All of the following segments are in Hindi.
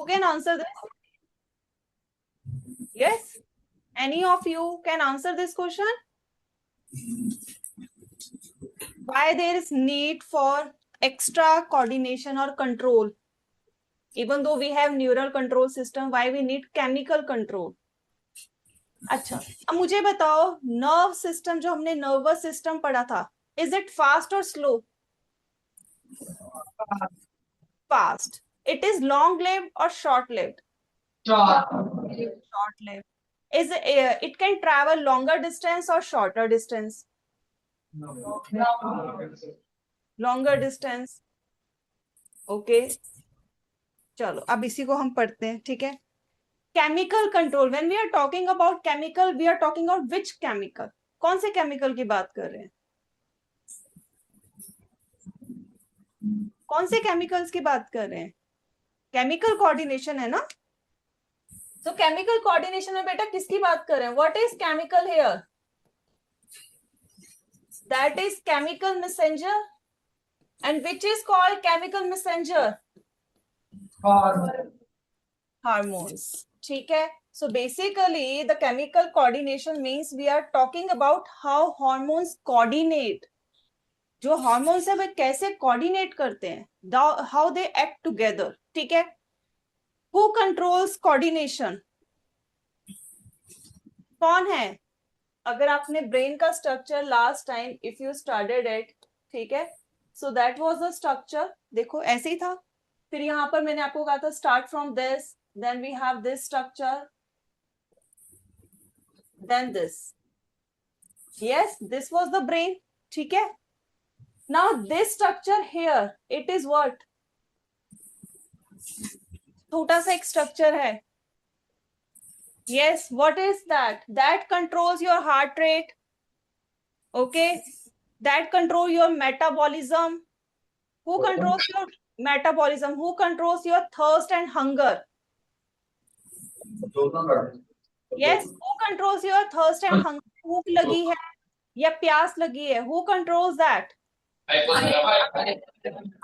can answer this? Yes? Any of you can answer this question? Why there is need for extra coordination or control? Even though we have neural control system, why we need chemical control? अच्छा, अब मुझे बताओ, नर्व सिस्टम जो हमने नर्वस सिस्टम पढ़ा था, इज इट फास्ट और slow? Fast. It is long lived और short lived? Short lived. is it can travel longer distance or shorter distance? longer distance. okay, चलो अब इसी को हम पढ़ते हैं. ठीक है. Chemical control. When we are talking about chemical, we are talking about which chemical? कौन से केमिकल की बात कर रहे हैं? कौन से केमिकल्स की बात कर रहे हैं? केमिकल कोऑर्डिनेशन है ना. तो केमिकल कोऑर्डिनेशन में बेटा किसकी बात कर रहे हैं? What is chemical here? That is chemical messenger. And which is called chemical messenger? Hormones. ठीक है. So basically the chemical coordination means we are talking about how hormones coordinate. जो हार्मोन्स है वे कैसे कोऑर्डिनेट करते हैं, हाउ दे एक्ट टुगेदर. ठीक है. Who controls coordination? कौन है? अगर आपने ब्रेन का structure last time if you studied it, ठीक है, so that was the structure. देखो ऐसे ही था. फिर यहाँ पर मैंने आपको कहा था start from this, then we have this structure, then this. Yes, this was the brain. ठीक है. Now this structure here, it is what? छोटा सा एक structure है. Yes, what is that? That controls your heart rate. Okay, that control your metabolism. Who controls your metabolism? Who controls your thirst and hunger? Yes, who controls your thirst and hunger? भूख लगी है या प्यास लगी है? Who controls that?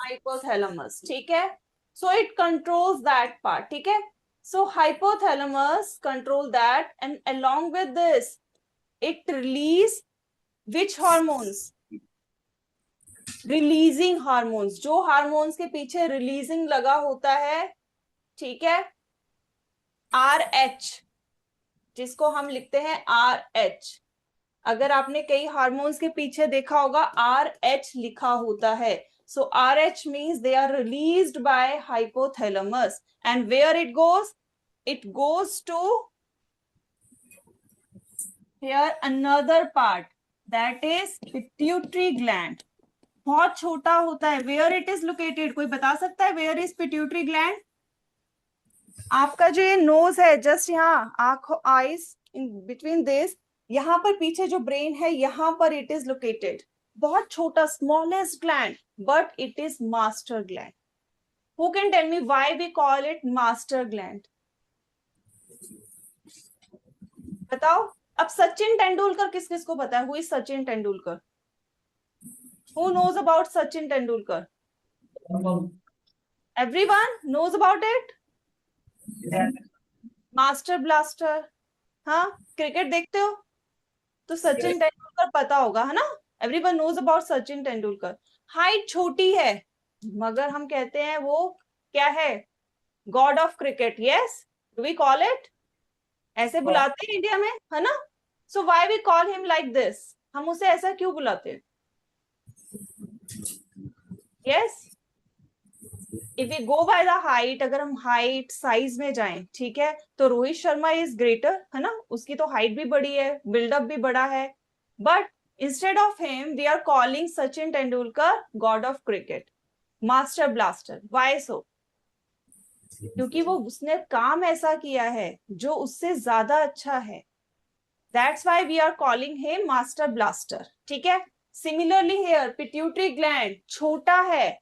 Hypothalamus. ठीक है. So it controls that part. ठीक है. So hypothalamus control that, and along with this, it release which hormones? Releasing hormones. जो हार्मोन्स के पीछे रिलीजिंग लगा होता है, ठीक है, RH, जिसको हम लिखते हैं RH. अगर आपने कई हार्मोन्स के पीछे देखा होगा RH लिखा होता है. So RH means they are released by hypothalamus. And where it goes? It goes to here another part, that is pituitary gland. बहुत छोटा होता है. Where it is located? कोई बता सकता है where is pituitary gland? आपका जो ये नोज है, जस्ट यहाँ आंखों, आईज इन बिटवीन दिस, यहाँ पर पीछे जो ब्रेन है, यहाँ पर इट इज लोकेटेड. बहुत छोटा, smallest gland, but it is master gland. Who can tell me why we call it master gland? बताओ. अब सचिन तेंदुलकर किस किस को पता है? Who is Sachin Tendulkar? Who knows about Sachin Tendulkar? Everyone knows about it. Master blaster. हाँ, क्रिकेट देखते हो तो सचिन तेंदुलकर पता होगा, है ना. Everyone knows about Sachin Tendulkar. Height छोटी है, मगर हम कहते हैं वो क्या है? God of cricket. Yes, do we call it? ऐसे बुलाते हैं इंडिया में, है ना. So why we call him like this? हम उसे ऐसा क्यों बुलाते हैं? Yes, if we go by the height, अगर हम हाइट साइज में जाएं, ठीक है, तो रोहित शर्मा इज ग्रेटर, है ना. उसकी तो हाइट भी बड़ी है, बिल्डअप भी बड़ा है. But instead of him we are calling Sachin Tendulkar God of cricket, master blaster. Why so? क्योंकि वो उसने काम ऐसा किया है जो उससे ज्यादा अच्छा है. That's why we are calling him master blaster. ठीक है. सिमिलरली हियर पिट्यूटरी ग्लैंड छोटा है,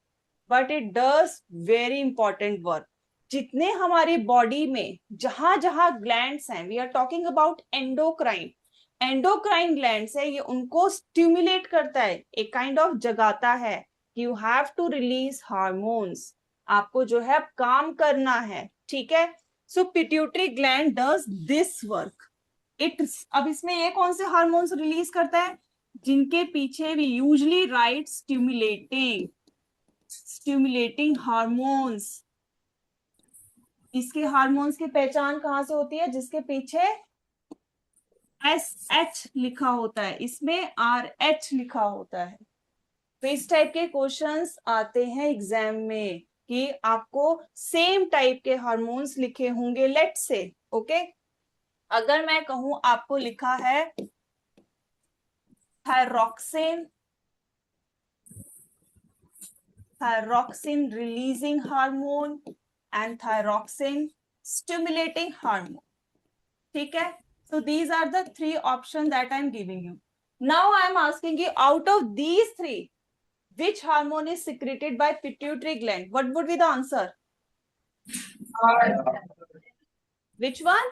but it does very important work. जितने हमारी बॉडी में जहां जहां ग्लैंड्स हैं, we are talking about endocrine. Endocrine glands है, ये उनको स्टिमुलेट करता है, एक काइंड ऑफ जगाता है. You have to release hormones. आपको जो है काम करना है. ठीक है। So pituitary gland does this work. अब इसमें ये कौन से हार्मोन्स रिलीज करता है, जिनके पीछे we usually write stimulating hormones. इसके हार्मोन्स की पहचान कहां से होती है, जिसके पीछे SH लिखा होता है, इसमें RH लिखा होता है। तो इस टाइप के क्वेश्चंस आते हैं एग्जाम में कि आपको सेम टाइप के हार्मोन्स लिखे होंगे, लेट्स से ओके। अगर मैं कहूं आपको लिखा है thyroxine, thyroxine releasing hormone and thyroxine stimulating hormone, ठीक है। So these are the three options that I'm giving you. Now I am asking you, out of these three, which hormone is secreted by pituitary gland? What would be the answer? Which one?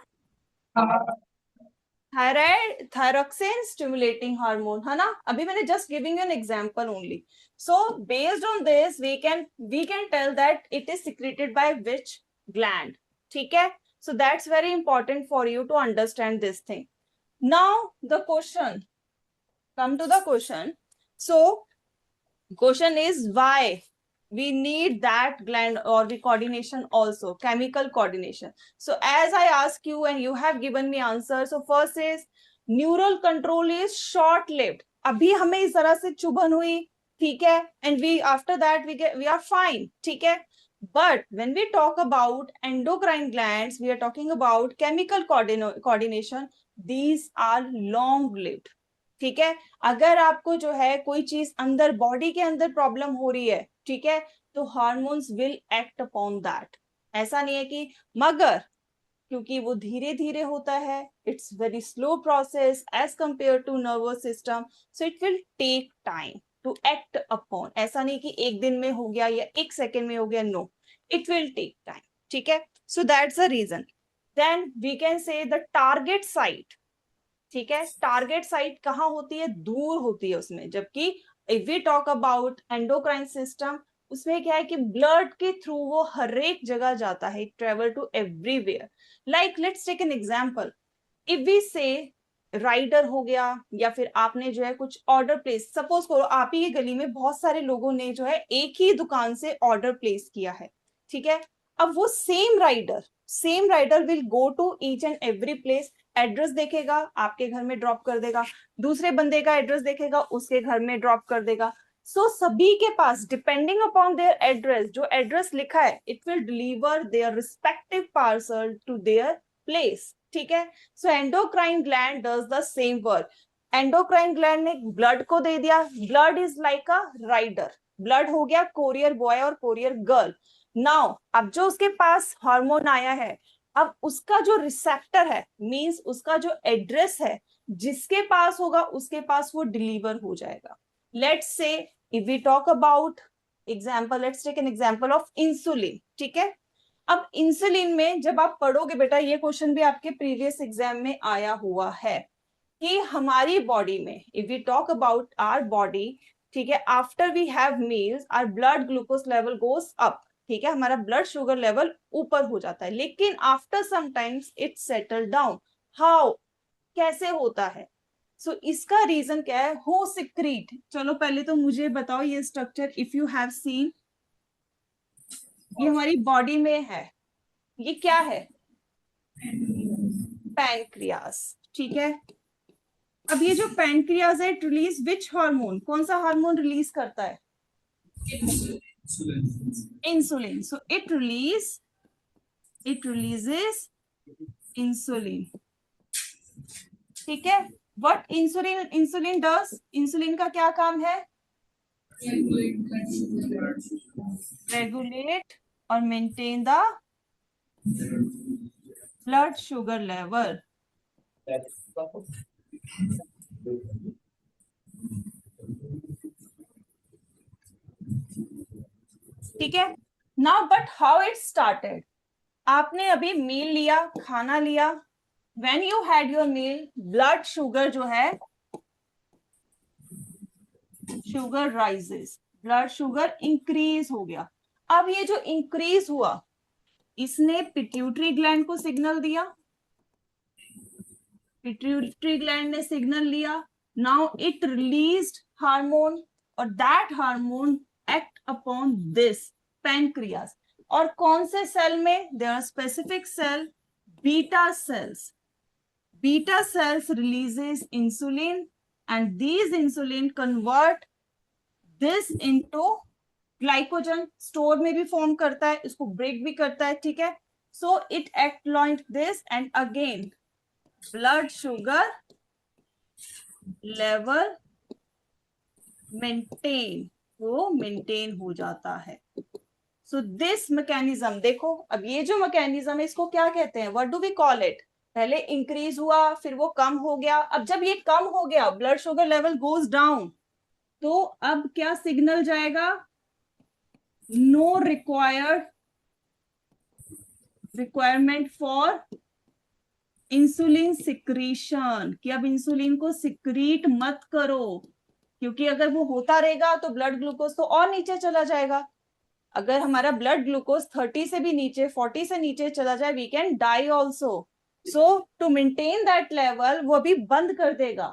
Thyroid, thyroxine stimulating hormone, है ना। अभी मैंने just giving an example only. So based on this we can tell that it is secreted by which gland, ठीक है। So that's very important for you to understand this thing. Now the question, come to the question. So question is why we need that gland or the coordination also, chemical coordination. So as I ask you and you have given me answer, so first is neural control is short lived. अभी हमें इस तरह से चुभन हुई, ठीक है, and we after that we are fine, ठीक है। But when we talk about endocrine glands, we are talking about chemical coordination. These are long lived, ठीक है। अगर आपको जो है कोई चीज अंदर बॉडी के अंदर प्रॉब्लम हो रही है, ठीक है, तो hormones will act upon that. ऐसा नहीं है कि, मगर क्योंकि वो धीरे धीरे होता है, it's very slow process as compare to nervous system, so it will take time to act upon. ऐसा नहीं कि एक दिन में हो गया या एक सेकेंड में हो गया, no, it will take time, ठीक है। So that's the reason. Then we can say the target site, ठीक है। टारगेट साइट कहाँ होती है, दूर होती है उसमें, जबकि if we talk about endocrine system, उसमें क्या है कि ब्लड के थ्रू वो हर एक जगह जाता है, travel to everywhere. Like let's take an example, if we say rider हो गया, या फिर आपने जो है कुछ ऑर्डर प्लेस, सपोज करो आप ही की गली में बहुत सारे लोगों ने जो है एक ही दुकान से ऑर्डर प्लेस किया है, ठीक है। अब वो same rider will go to each and every place, address देखेगा आपके घर में ड्रॉप कर देगा, दूसरे बंदे का एड्रेस देखेगा उसके घर में ड्रॉप कर देगा। सो सभी के पास डिपेंडिंग अपॉन देयर एड्रेस, जो एड्रेस लिखा है, it will deliver their respective parcel to their place, ठीक है। So endocrine gland does the same work. Endocrine gland ने ब्लड को दे दिया, blood is like a rider, blood हो गया कोरियर बॉय और कोरियर गर्ल। नाउ अब जो उसके पास हार्मोन आया है, अब उसका जो रिसेप्टर है, मींस उसका जो एड्रेस है, जिसके पास होगा उसके पास वो डिलीवर हो जाएगा। Let's say if we talk about example, let's take an example of insulin, ठीक है। अब इंसुलिन में जब आप पढ़ोगे बेटा, ये क्वेश्चन भी आपके प्रीवियस एग्जाम में आया हुआ है कि हमारी बॉडी में, if we talk about our body, ठीक है, after we have meals our blood glucose level goes up, ठीक है, हमारा ब्लड शुगर लेवल ऊपर हो जाता है, लेकिन after some times it settle down. How, कैसे होता है? सो इसका रीजन क्या है? हो सिक्रीट। चलो पहले तो मुझे बताओ ये structure, if you have seen, ये हमारी बॉडी में है, ये क्या है? पैनक्रियास, ठीक है। अब ये जो पैनक्रियास है, इट रिलीज विच हार्मोन, कौन सा हार्मोन रिलीज करता है? Insulin. So it releases insulin, ठीक है। व्हाट इंसुलिन डज, इंसुलिन का क्या काम है? रेगुलेट और maintain the blood sugar level, ठीक है। Now but how it started, आपने अभी मील लिया, खाना लिया, when you had your meal, blood sugar जो है, sugar rises, blood sugar increase हो गया। अब ये जो इंक्रीज हुआ, इसने पिट्यूटरी ग्लैंड को सिग्नल दिया, पिट्यूटरी ग्लैंड ने सिग्नल लिया, नाउ इट रिलीज्ड हार्मोन और that hormone act upon this pancreas. और कौन से सेल में? There are specific cell, beta cells. Beta cells releases insulin and these insulin convert this into glycogen. Store में भी फॉर्म करता है, इसको ब्रेक भी करता है, ठीक है. So it act like this and again blood sugar level maintain, वो मेंटेन हो जाता है. So this mechanism, देखो अब ये जो मैकेनिज्म है इसको क्या कहते हैं? What do we call it? पहले इंक्रीज हुआ, फिर वो कम हो गया. अब जब ये कम हो गया, blood sugar level goes down, तो अब क्या सिग्नल जाएगा? No requirement for insulin secretion, कि अब इंसुलिन को सिक्रीट मत करो, क्योंकि अगर वो होता रहेगा तो ब्लड ग्लूकोज तो और नीचे चला जाएगा. अगर हमारा ब्लड ग्लूकोज 30 से भी नीचे, 40 से नीचे चला जाए, we can die also. So to maintain that level वो भी बंद कर देगा,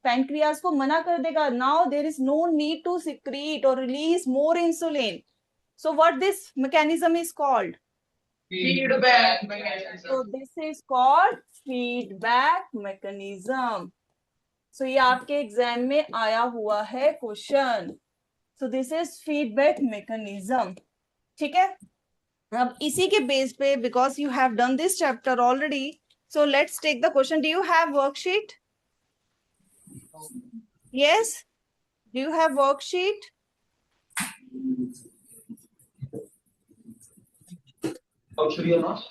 पैनक्रियास को मना कर देगा. Now there is no need to secrete और release more insulin. So what this mechanism is called? Feedback mechanism. So this is called feedback mechanism. So ये आपके एग्जाम में आया हुआ है question. So this is feedback mechanism, ठीक है. अब इसी के बेस पे, because you have done this chapter already, so let's take the question. Do you have worksheet? Yes, do you have worksheet? Worksheet or not?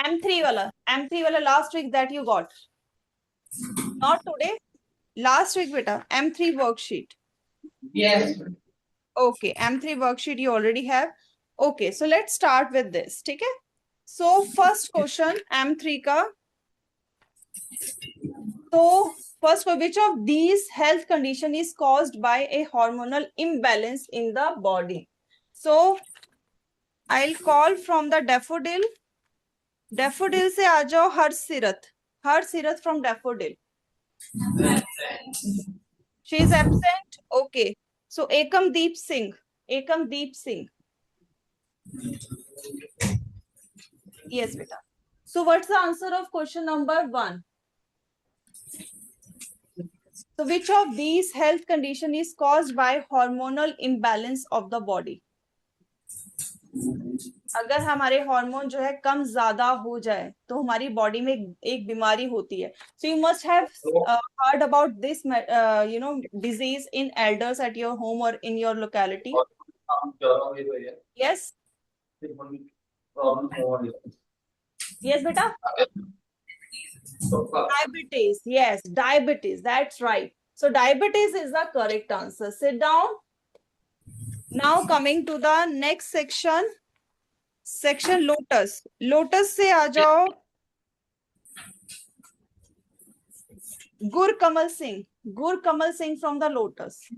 M3 wala last week that you got, not today, last week beta. M3 worksheet. Yes. Okay, M3 worksheet you already have. Okay, so let's start with this, ठीक है. So first question M3 का. So first, which of these health condition is caused by a hormonal imbalance in the body? So I'll call from the daffodil. Daffodil से आ जाओ हरसिरत from daffodil. She is absent. Okay. So Ekamdeep Singh. Yes, beta. So what's the answer of question number 1? So which of these health condition is caused by hormonal imbalance of the body? अगर हमारे हार्मोन जो है कम ज्यादा हो जाए तो हमारी बॉडी में एक बीमारी होती है. So you must have heard about this disease in elders at your home or in your locality. Yes. Yes, beta. Diabetes. Yes, diabetes. That's right. So diabetes is the correct answer. Sit down. Now coming to the next section. Section lotus. Lotus से आ जाओ. Gurkamal Singh from the lotus.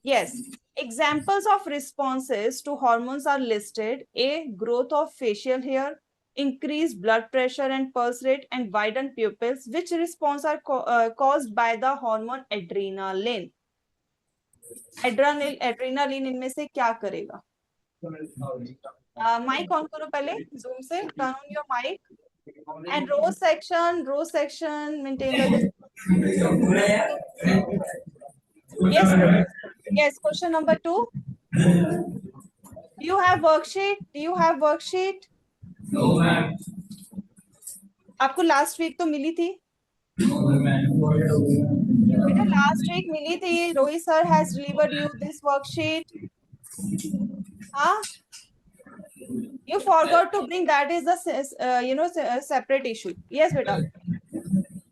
Yes. Examples of responses to hormones are listed. A. Growth of facial hair, increased blood pressure and pulse rate, and widened pupils. Which response are caused by the hormone adrenaline? Adrenaline इनमें से क्या करेगा? Mic on करो पहले Zoom से. Turn on your mic. And row section, maintain the. Yes. Question number 2. Do you have worksheet? No, ma'am. आपको लास्ट वीक तो मिली थी बेटा, लास्ट वीक मिली थी. Rohit sir has delivered you this worksheet. हाँ, you forgot to bring, that is the separate issue. Yes बेटा.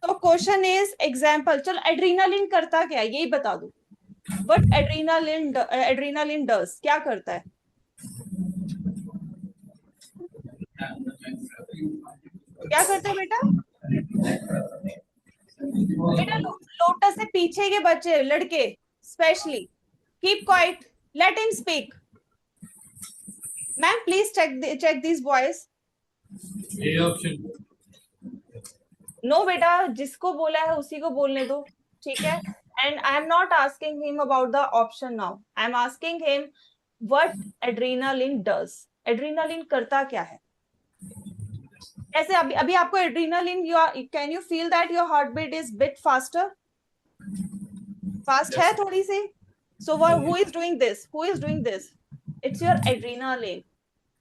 तो क्वेश्चन इज एग्जाम्पल. चल एड्रीनालिन करता क्या है यही बता दो. बट एड्रीनालिन डज क्या करता है? क्या करता है बेटा? बेटा लोटस से पीछे के बच्चे, लड़के specially, keep quiet, let him speak. Ma'am please check these boys. A option. No बेटा, जिसको बोला है उसी को बोलने दो, ठीक है. And I am not asking him about the option now, I am asking him what adrenaline does. Adrenaline करता क्या है? ऐसे अभी अभी आपको adrenaline, can you feel that your heart beat is bit faster? Fast है थोड़ी सी. So who is doing this? Who is doing this? It's your adrenaline.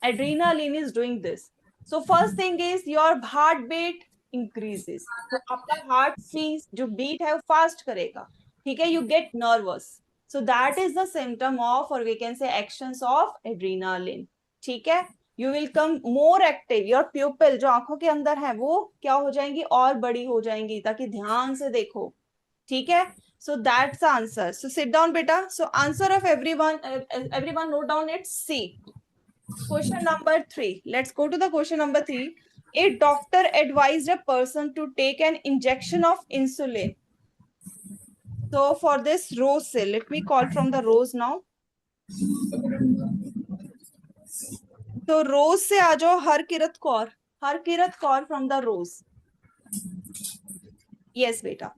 Adrenaline is doing this. So first thing is your heartbeat increases. तो आपका heart beat जो beat है वो fast करेगा, ठीक है. You get nervous. So that is the symptom of, or we can say actions of adrenaline. ठीक है. You will come more active. Your pupil जो आंखों के अंदर है वो क्या हो जाएंगी? और बड़ी हो जाएंगी, ताकि ध्यान से देखो, ठीक है. So that's the answer. So sit down beta. So answer of everyone note down it's C. Question number 3. Let's go to the question number 3. A doctor advised a person to take an injection of insulin. So for this Rose cell, let me call from the Rose now. So Rose से आ जाओ Harkirat Kaur from the Rose. Yes beta.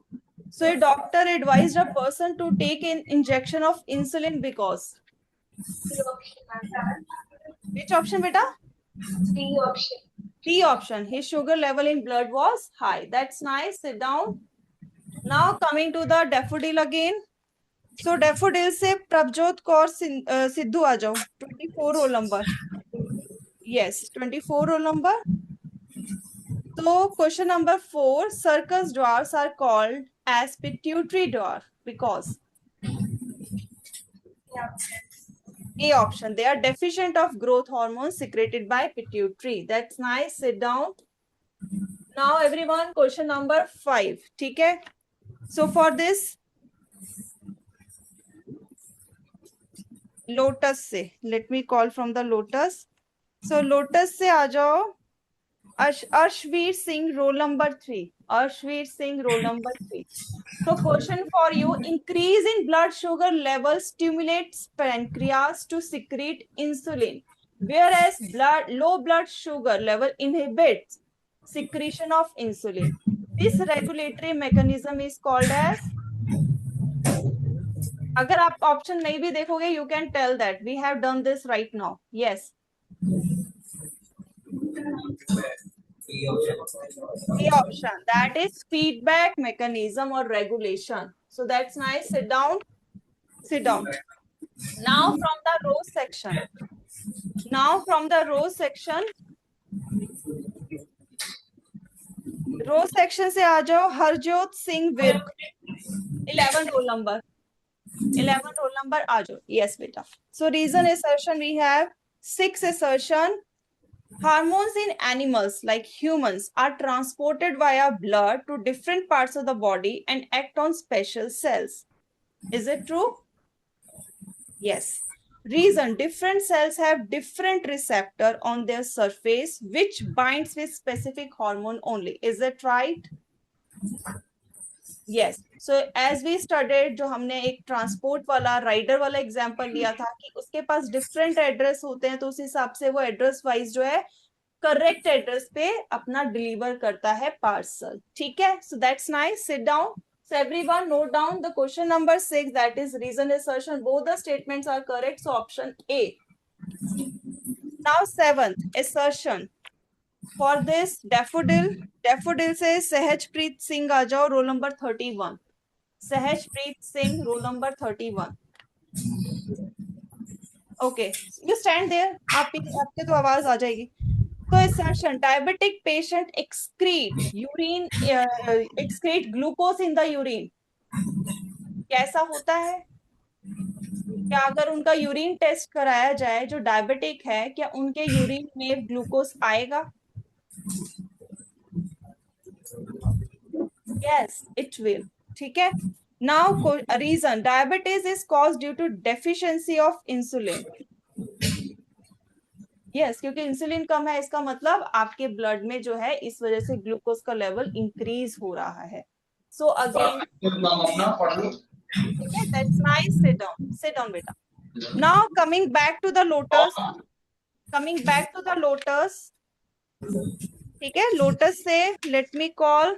So a doctor advised a person to take an injection of insulin because. Which option beta? D option. D option. His sugar level in blood was high. That's nice. Sit down. Now coming to the daffodil again. So daffodil से प्रभजोत कौर सिद्धू आ जाओ. 24 roll number. Yes, 24 roll number. So question number 4. Circus dwarfs are called as pituitary dwarf because. A option. They are deficient of growth hormones secreted by pituitary. That's nice. Sit down. Now everyone, question number 5. ठीक है. So for this Lotus से, let me call from the Lotus. So Lotus से आ जाओ Arshveer Singh, roll number 3. Arshveer Singh, roll number 3. So question for you: increase in blood sugar level stimulates pancreas to secrete insulin, whereas low blood sugar level inhibits secretion of insulin. This regulatory mechanism is called as. अगर आप ऑप्शन नहीं भी देखोगे, you can tell that we have done this right now. Yes, the option that is feedback mechanism or regulation. So that's nice. Sit down. Sit down. Now from the row section. Now from the row section. Row section से आ जाओ Harjot Singh Virk. 11 roll number. 11 roll number आ जाओ. Yes beta. So reason assertion we have 6 assertion. Hormones in animals like humans are transported via blood to different parts of the body and act on special cells. Is it true? Yes. Reason: different cells have different receptor on their surface which binds with specific hormone only. Is it right? Yes. So as we studied, जो हमने एक ट्रांसपोर्ट वाला राइडर वाला एग्जांपल लिया था कि उसके पास डिफरेंट एड्रेस होते हैं, तो उस हिसाब से वो एड्रेस वाइज जो है करेक्ट एड्रेस पे अपना डिलीवर करता है पार्सल. ठीक है. So that's nice. Sit down. So everyone note down the question number 6, that is reason assertion. Both the statements are correct. So option A. Now 7th assertion. For this daffodil से सहजप्रीत सिंह आ जाओ, roll number 31. Sahajpreet Singh, roll number 31. Okay, you stand there. आपके तो आवाज आ जाएगी. So assertion: diabetic patient excrete glucose in the urine. कैसा होता है? क्या अगर उनका यूरिन टेस्ट कराया जाए, जो डायबिटिक है, क्या उनके यूरिन में ग्लूकोज आएगा? Yes, it will. ठीक है. Now reason: diabetes is caused due to deficiency of insulin. Yes, क्योंकि इंसुलिन कम है, इसका मतलब आपके ब्लड में जो है इस वजह से ग्लूकोज का लेवल इंक्रीज हो रहा है. सो अगेन, ठीक है, दैट्स नाइस. सिट डाउन बेटा. Now coming back to the lotus. Coming back to the lotus, ठीक है, लोटस से let me call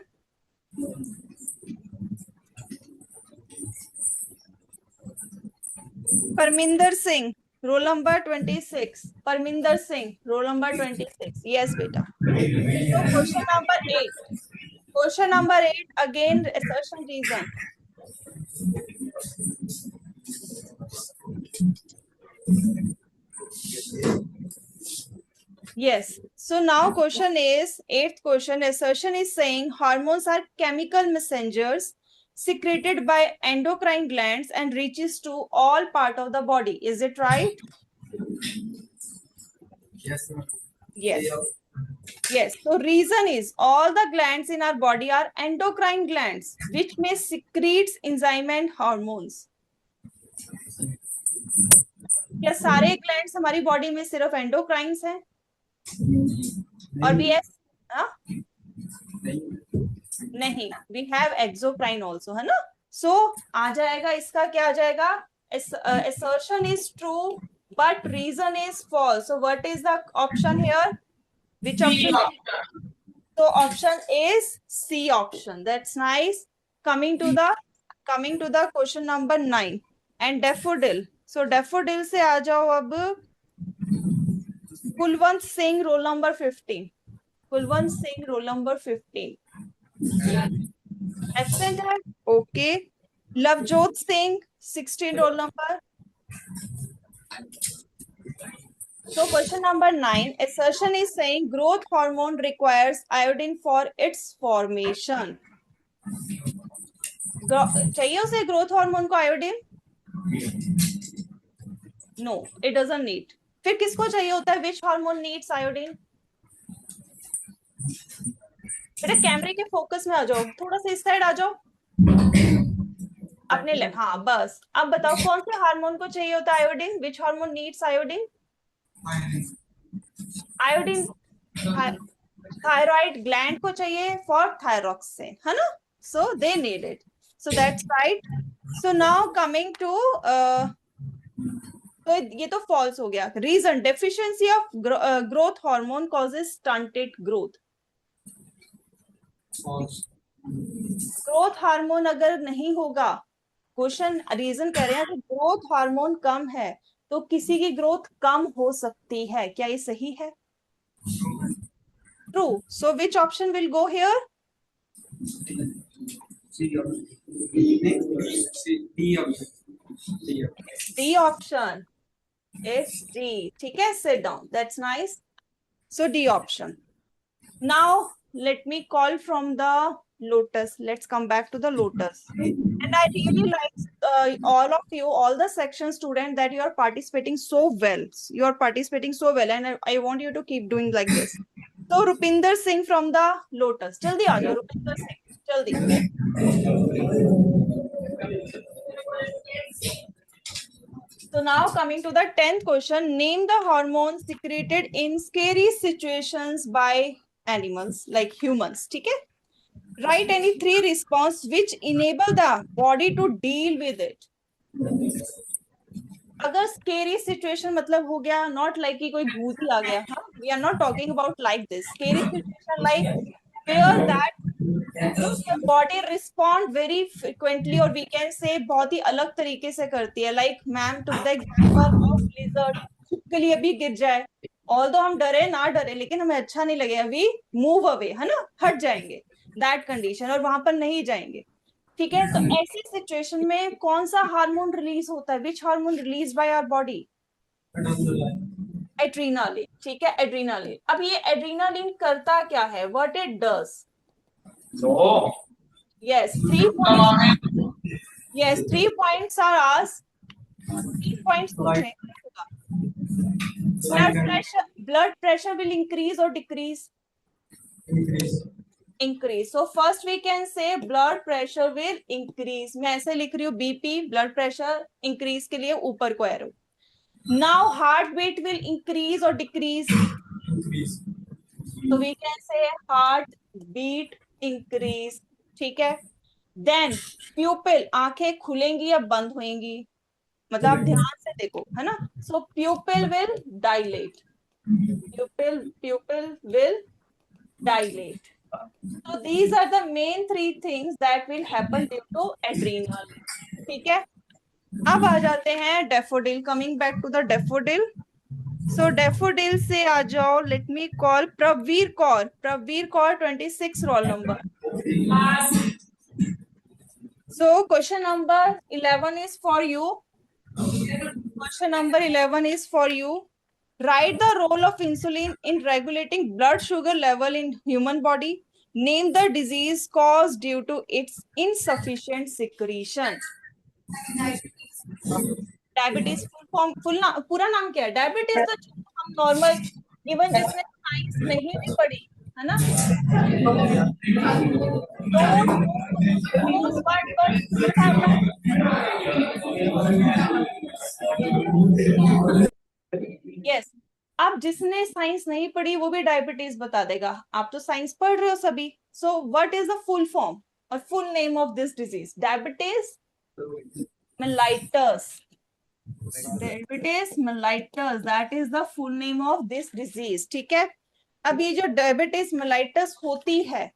Parminder Singh, roll number 26, Parminder Singh, roll number 26, yes बेटा। तो question number 8 again assertion reason. Yes. So now question is, eighth question, assertion is saying hormones are chemical messengers secreted by endocrine glands and reaches to all part of the body. Is it right? Yes, sir. Yes. Yes. So reason is all the glands in our body are endocrine glands, which may secretes enzyme and hormones. क्या सारे ग्लैंड्स हमारी बॉडी में सिर्फ एंडोक्राइन्स हैं? और भी है? नहीं, वी हैव एक्सोक्राइन ऑल्सो, है ना? सो आ जाएगा इसका, क्या आ जाएगा? assertion is true but reason is false. So what is the option here? Which option? So option is C option. That's nice. Coming to the question number 9 and daffodil. So daffodil से आ जाओ अब Kulwant Singh, roll number 15, Kulwant Singh, roll number 15 absent है, okay. Lovejot Singh 16, roll number. So question number 9, assertion is saying growth hormone requires iodine for its formation. चाहिए उसे ग्रोथ हार्मोन को iodine? No, it doesn't need. फिर किसको चाहिए होता है? Which hormone needs iodine? बेटा कैमरे के फोकस में आ जाओ, थोड़ा सा इस साइड आ जाओ अपने लेफ्ट। हाँ बस, अब बताओ कौन से हार्मोन को चाहिए होता है iodine? Which hormone needs iodine? Iodine thyroid gland को चाहिए फॉर थायरॉक्सिन, है ना? So they need it, so that's right. So now coming to, तो ये तो फॉल्स हो गया। Reason, deficiency of growth hormone causes stunted growth. Growth hormone अगर नहीं होगा, क्वेश्चन रीजन कह रहे हैं कि ग्रोथ हार्मोन कम है तो किसी की ग्रोथ कम हो सकती है, क्या ये सही है? True. So which option will go here? D option, it's D, ठीक है, sit down, that's nice. So D option. Now let me call from the lotus. Let's come back to the lotus. And I really like all of you, all the section students, that you are participating so well. You are participating so well, and I want you to keep doing like this. So Rupinder Singh from the lotus. Jaldi aa jao Rupinder Singh, jaldi. So now coming to the 10th question, name the hormones secreted in scary situations by animals like humans, ठीक है? Write any 3 response which enable the body to deal with it. अगर scary situation मतलब हो गया not like कि कोई भूत ही आ गया, हाँ, we are not talking about like this. Scary situation like where that your body respond very frequently, और we can say बहुत ही अलग तरीके से करती है। Like ma'am took the example of lizard, के लिए भी गिर जाए, although हम डरे ना डरे लेकिन हमें अच्छा नहीं लगे, we move away, है ना, हट जाएंगे, that condition, और वहां पर नहीं जाएंगे, ठीक है? तो ऐसी सिचुएशन में कौन सा हार्मोन रिलीज होता है? Which hormone release by our body? Adrenaline, ठीक है, एड्रीनालिन। अब ये एड्रीनालिन करता क्या है? What it does? Yes, 3 points, yes 3 points are asked, 3 points पूछे। ब्लड प्रेशर विल इंक्रीज और decrease? Increase. So first we can say blood pressure will increase. मैं ऐसे लिख रही हूँ, बीपी ब्लड प्रेशर इंक्रीज के लिए ऊपर को arrow. Now heart beat will increase और डिक्रीज? तो we can say heart beat increase, ठीक है? देन प्यूपिल, आंखें खुलेंगी या बंद होंगी? मतलब आप ध्यान से देखो, है ना? So pupil will dilate, pupil will dilate. So these are the main three things that will happen due to adrenal. ठीक है, अब आ जाते हैं daffodil. Coming back to the daffodil. So daffodil से आ जाओ. Let me call Pravir Kaur. Pravir Kaur 26 roll number. So question number 11 is for you. Question number 11 is for you. Write the role of insulin in regulating blood sugar level in human body. Name the disease caused due to its insufficient secretion. Diabetes full form पूरा नाम क्या है? डायबिटीज तो हम नॉर्मल इवन जिसने साइंस नहीं भी पढ़ी है ना, यस, आप जिसने साइंस नहीं पढ़ी वो भी डायबिटीज बता देगा. आप तो साइंस पढ़ रहे हो सभी. So what is the full form और full name of this disease? Diabetes mellitus. Diabetes mellitus, that is the full name of this disease. ठीक है, अब ये जो डायबिटीज mellitus होती है,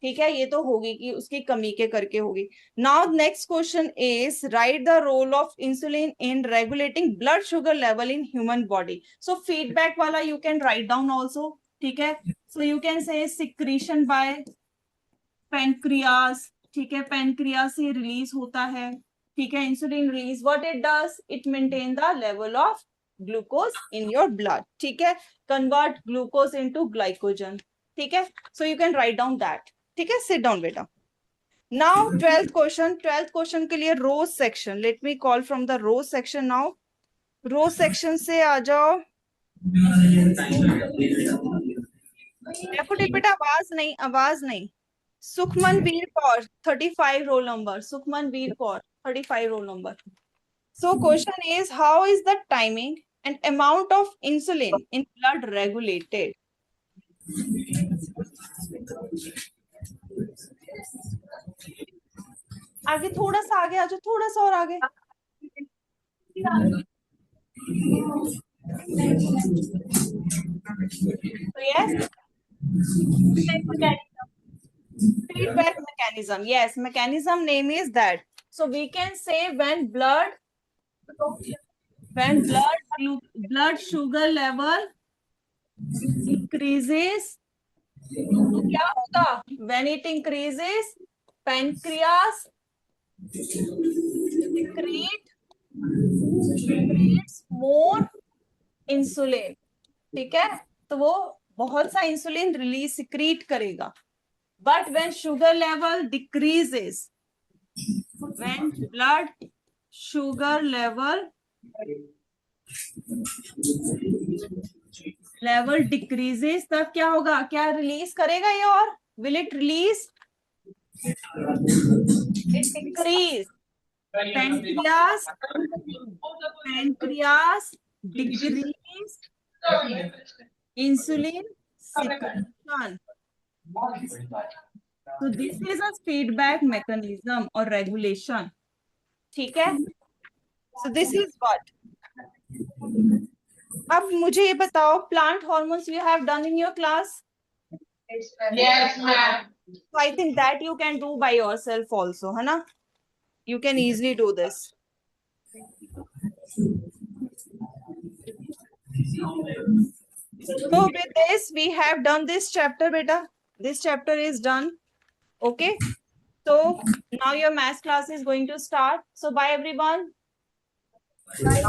ठीक है, ये तो होगी कि उसकी कमी के करके होगी. Now next question is write the role of insulin in regulating blood sugar level in human body. So feedback वाला you can write down also. ठीक है, so you can say secretion by pancreas. ठीक है, पैनक्रियास से रिलीज होता है. ठीक है, insulin release. What it does? It maintain the level of glucose in your blood. ठीक है, कन्वर्ट ग्लूकोज इनटू ग्लाइकोजन. ठीक है, so you can write down that. ठीक है, सिट डाउन बेटा. Now 12th question. 12th question के लिए rose section. Let me call from the rose section. Now rose section से आ जाओ. बेटा आवाज नहीं. Sukhman Veer Kaur 35 roll number. Sukhman Veer Kaur 35 roll number. So question is, how is the timing and amount of insulin in blood regulated? आगे थोड़ा सा आगे आ जाओ, थोड़ा सा और आगे. So yes, feedback mechanism. Yes, mechanism name is that. So we can say when blood sugar level increases, तो क्या होगा? When it increases, pancreas secretes more insulin. ठीक है, तो वो बहुत सा इंसुलिन रिलीज सिक्रीट करेगा. But when sugar level decreases, when blood sugar level decreases, तब क्या होगा? क्या रिलीज करेगा ये? और will it release? It decrease. Pancreas decrease insulin secretion. So this is a feedback mechanism or regulation. ठीक है, so this is what. अब मुझे ये बताओ, plant hormones you have done in your class? Yes, ma'am. So I think that you can do by yourself also, है ना? You can easily do this. So with this we have done this chapter, beta. This chapter is done. Okay, so now your math class is going to start. So bye everyone. Bye.